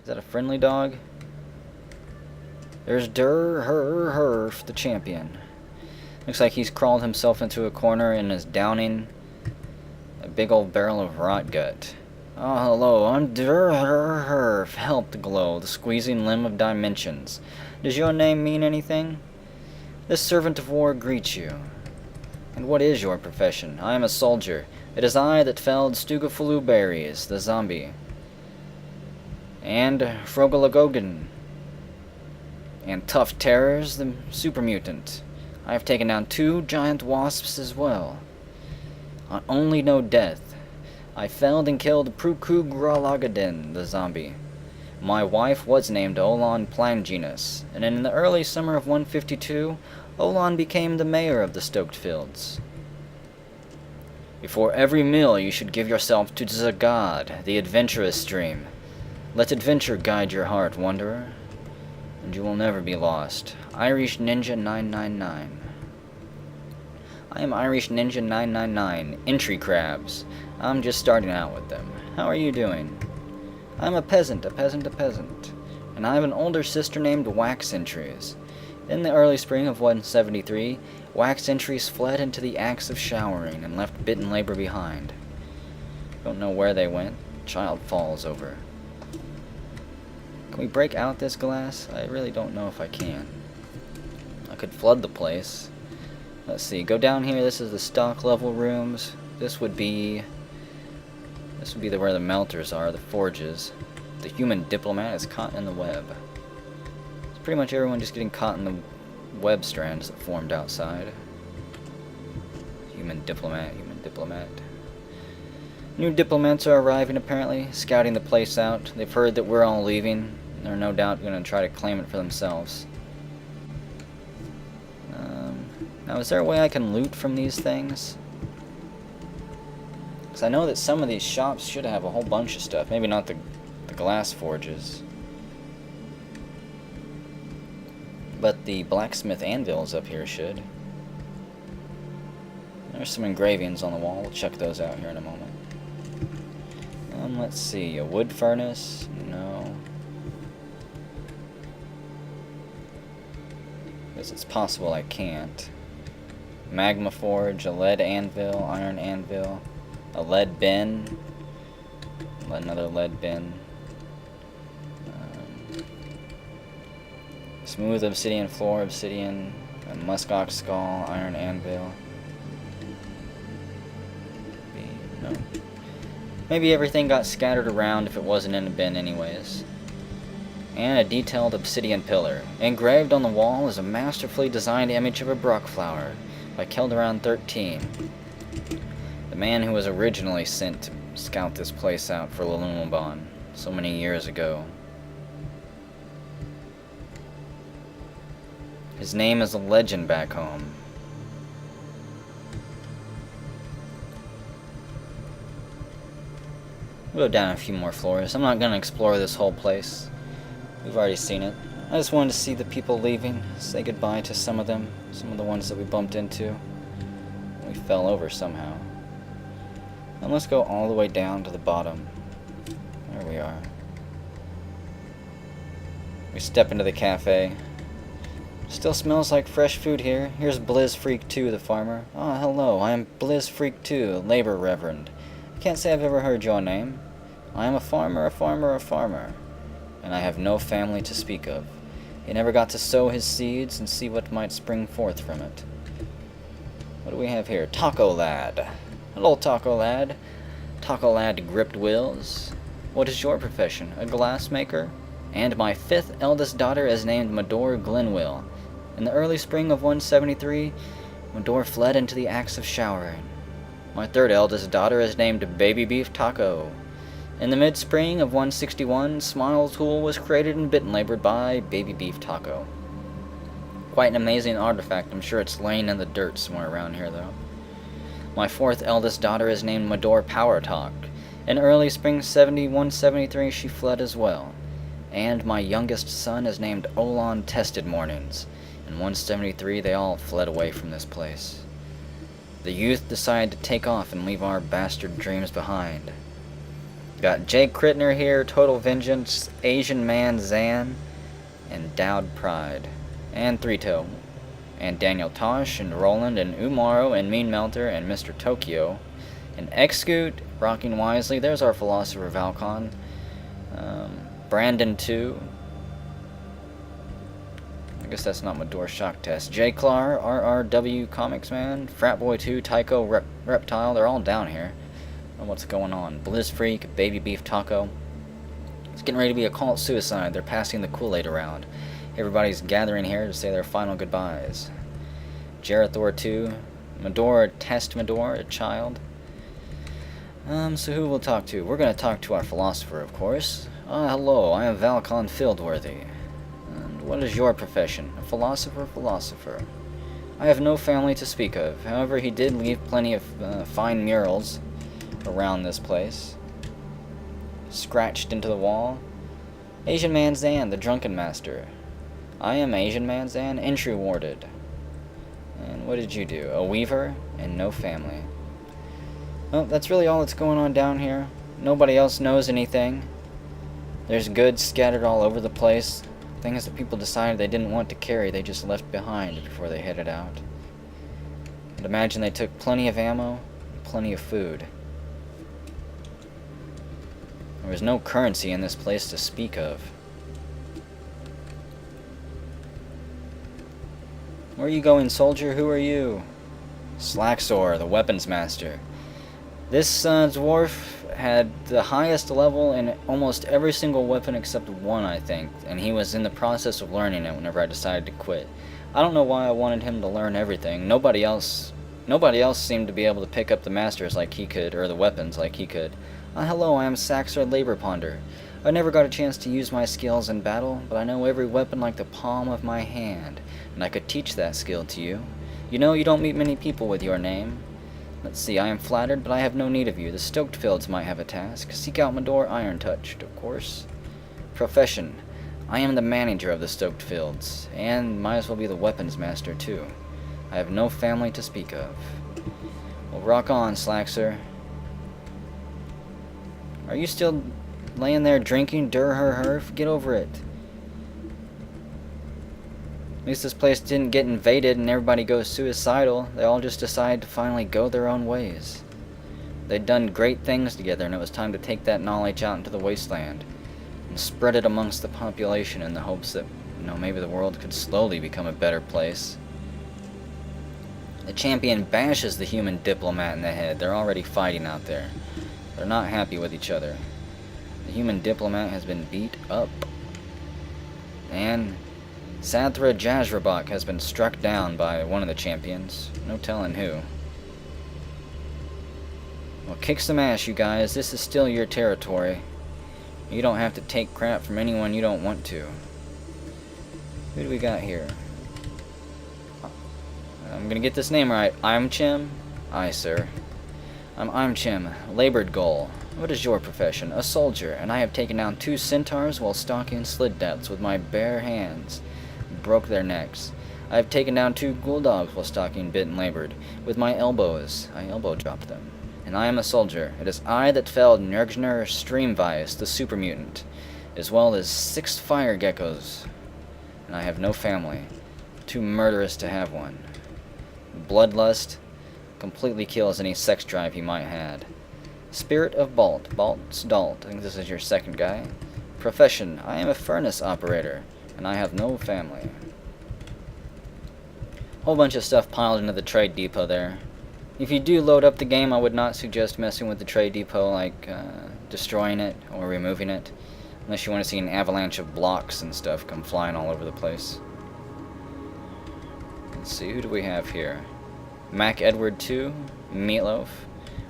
Is that a friendly dog? There's Herf, the champion. Looks like he's crawled himself into a corner and is downing a big old barrel of rot gut. Oh, hello, I'm Herf, helped glow, the squeezing limb of dimensions. Does your name mean anything? This servant of war greets you. And what is your profession? I am a soldier. It is I that felled Stugafulu berries, the zombie. And Frogalagogan. And Tough Terrors, the super mutant. I have taken down 2 giant wasps as well. I only know death. I felled and killed Prukugralagadin, the zombie. My wife was named Olan Plangenus, and in the early summer of 152, Olan became the mayor of the Stoked Fields. Before every meal you should give yourself to the god, the adventurous stream. Let adventure guide your heart, wanderer, and you will never be lost. Irish Ninja 999. I am Irish Ninja 999, entry crabs. I'm just starting out with them. How are you doing? I'm a peasant, and I have an older sister named Wax Entries. In the early spring of 173, Wax Entries fled into the acts of showering and left bitten labor behind. Don't know where they went. Child falls over. Can we break out this glass? I really don't know if I can. I could flood the place. Let's see, go down here. This is the stock level rooms. This would be where the melters are, the forges. The human diplomat is caught in the web. It's pretty much everyone just getting caught in the web strands that formed outside. Human diplomat. New diplomats are arriving apparently, scouting the place out. They've heard that we're all leaving. They're no doubt going to try to claim it for themselves. Now, is there a way I can loot from these things? Because I know that some of these shops should have a whole bunch of stuff. Maybe not the glass forges. But the blacksmith anvils up here should. There's some engravings on the wall. We'll check those out here in a moment. Let's see. A wood furnace? No. Guess it's possible I can't. Magma forge, a lead anvil, iron anvil, a lead bin, another lead bin. Smooth obsidian floor, obsidian, a muskox skull, iron anvil. No. Maybe everything got scattered around if it wasn't in a bin anyways. And a detailed obsidian pillar. Engraved on the wall is a masterfully designed image of a Brock flower by Kelderon 13. The man who was originally sent to scout this place out for Lulumabon so many years ago. His name is a legend back home. We'll go down a few more floors. I'm not going to explore this whole place. We've already seen it. I just wanted to see the people leaving, say goodbye to some of them, some of the ones that we bumped into. We fell over somehow. And let's go all the way down to the bottom. There we are. We step into the cafe. Still smells like fresh food here. Here's Blizz Freak 2, the farmer. Ah, hello, I am Blizz Freak 2, labor reverend. I can't say I've ever heard your name. I am a farmer. And I have no family to speak of. He never got to sow his seeds and see what might spring forth from it. What do we have here? Taco Lad. Hello, Taco Lad. Taco Lad gripped wheels. What is your profession? A glassmaker? And my 5th eldest daughter is named Medore Glenwill. In the early spring of 173, Medore fled into the acts of showering. My 3rd eldest daughter is named Baby Beef Taco. In the mid-spring of 161, Smile Tool was created and bitten labored by Baby Beef Taco. Quite an amazing artifact. I'm sure it's laying in the dirt somewhere around here, though. My 4th eldest daughter is named Medore Power Talk. In early spring 173, she fled as well. And my youngest son is named Olan Tested Mornings. In 173, they all fled away from this place. The youth decided to take off and leave our bastard dreams behind. Got Jake Crittner here, Total Vengeance, Asian Man Zan, and Dowd Pride. And Three Toe. And Daniel Tosh, and Roland, and Umaro, and Mean Melter, and Mr. Tokyo. And Xscoot, Rocking Wisely, there's our Philosopher Valcon. Brandon 2. I guess that's not Mador Shock Test. J. Clar, RRW Comics Man, Fratboy 2, Tycho, Reptile, they're all down here. I don't know what's going on. Blizz Freak, Baby Beef Taco. It's getting ready to be a cult suicide. They're passing the Kool-Aid around. Everybody's gathering here to say their final goodbyes. Jerathor 2, Mador, Test Mador, a child. So who we'll talk to? We're going to talk to our philosopher, of course. Hello, I am Valcon Fieldworthy. And what is your profession? A philosopher. I have no family to speak of. However, he did leave plenty of fine murals around this place. Scratched into the wall. Asian Man Zan, the Drunken Master. I am Asian Man Zan, entry warded. And what did you do? A weaver and no family. Well, that's really all that's going on down here. Nobody else knows anything. There's goods scattered all over the place. Things that people decided they didn't want to carry, they just left behind before they headed out. I'd imagine they took plenty of ammo, and plenty of food. There was no currency in this place to speak of. Where are you going, soldier? Who are you? Slaxor, the weapons master. This dwarf had the highest level in almost every single weapon except one, I think, and he was in the process of learning it whenever I decided to quit. I don't know why I wanted him to learn everything. Nobody else seemed to be able to pick up the masters like he could, or the weapons like he could. Hello, I am Saxor Labor Ponder. I never got a chance to use my skills in battle, but I know every weapon like the palm of my hand, and I could teach that skill to you. You know, you don't meet many people with your name. Let's see, I am flattered, but I have no need of you. The Stoked Fields might have a task. Seek out Mador Iron Touched, of course. Profession. I am the manager of the Stoked Fields, and might as well be the weapons master, too. I have no family to speak of. Well, rock on, Slaxer. Are you still laying there drinking Herf? Get over it. At least this place didn't get invaded and everybody goes suicidal. They all just decided to finally go their own ways. They'd done great things together, and it was time to take that knowledge out into the wasteland and spread it amongst the population in the hopes that, maybe the world could slowly become a better place. The champion bashes the human diplomat in the head. They're already fighting out there. They're not happy with each other. The human diplomat has been beat up. And Sathra Jazrabak has been struck down by one of the champions. No telling who. Well, kick some ass, you guys. This is still your territory. You don't have to take crap from anyone you don't want to. Who do we got here? I'm gonna get this name right. Imchim? Aye, sir. I'm Imchim, labored goal. What is your profession? A soldier, and I have taken down 2 centaurs while stalking slidnuts with my bare hands. Broke their necks. I have taken down 2 ghoul dogs while stalking bit and labored. With my elbows, I elbow dropped them. And I am a soldier. It is I that felled Nergner Streamvice, the super mutant, as well as 6 fire geckos. And I have no family. Too murderous to have one. Bloodlust completely kills any sex drive he might had. Spirit of Balt. Balt's Dalt. I think this is your second guy. Profession. I am a furnace operator, and I have no family. Whole bunch of stuff piled into the trade depot there. If you do load up the game, I would not suggest messing with the trade depot, like destroying it or removing it, unless you want to see an avalanche of blocks and stuff come flying all over the place. Let's see, who do we have here? Mac Edward 2, Meatloaf.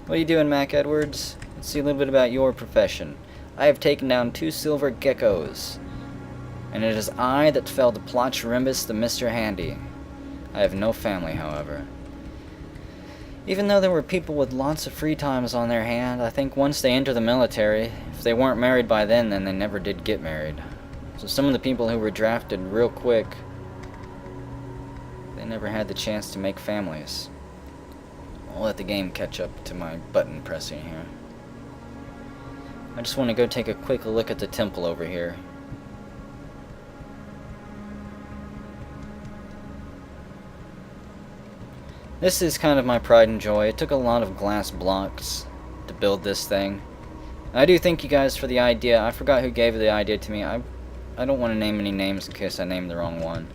What are you doing, Mac Edwards? Let's see a little bit about your profession. I have taken down 2 silver geckos, and it is I that felled the Plotchrimbus the Mr. Handy. I have no family, however. Even though there were people with lots of free times on their hand, I think once they enter the military, if they weren't married by then they never did get married. So some of the people who were drafted real quick, they never had the chance to make families. I'll let the game catch up to my button pressing here. I just want to go take a quick look at the temple over here. This is kind of my pride and joy. It took a lot of glass blocks to build this thing. I do thank you guys for the idea. I forgot who gave the idea to me. I don't want to name any names in case I named the wrong one.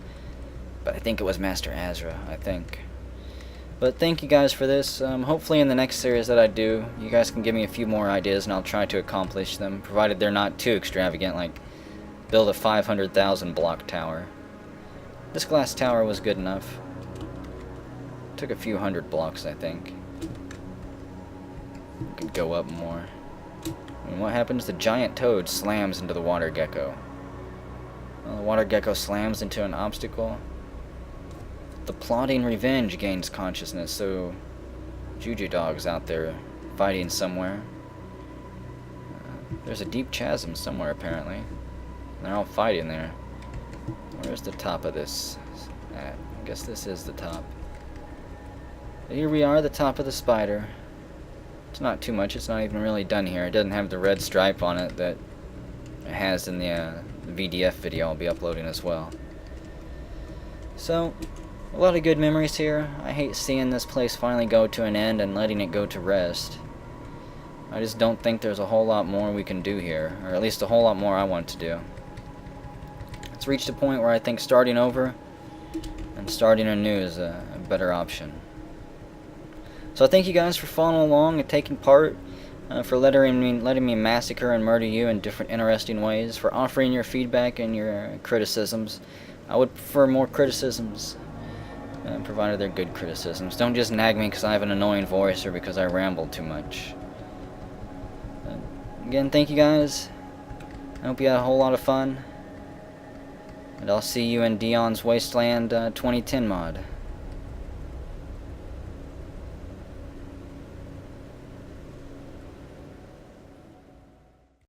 But I think it was Master Azra, I think. But thank you guys for this. Hopefully in the next series that I do, you guys can give me a few more ideas and I'll try to accomplish them, provided they're not too extravagant, like build a 500,000 block tower. This glass tower was good enough. Took a few hundred blocks, I think. Could go up more. And what happens? The giant toad slams into the water gecko. Well, the water gecko slams into an obstacle. The plotting revenge gains consciousness, so Juju Dog's out there fighting somewhere. There's a deep chasm somewhere, apparently. They're all fighting there. Where's the top of this at? I guess this is the top. Here we are, the top of the spider. It's not too much, it's not even really done here. It doesn't have the red stripe on it that it has in the VDF video I'll be uploading as well. So, a lot of good memories here. I hate seeing this place finally go to an end and letting it go to rest. I just don't think there's a whole lot more we can do here, or at least a whole lot more I want to do. It's reached a point where I think starting over and starting anew is a better option. So I thank you guys for following along and taking part, for letting me massacre and murder you in different interesting ways, for offering your feedback and your criticisms. I would prefer more criticisms, provided they're good criticisms. Don't just nag me because I have an annoying voice or because I ramble too much. Again, thank you guys. I hope you had a whole lot of fun. And I'll see you in Dion's Wasteland 2010 mod.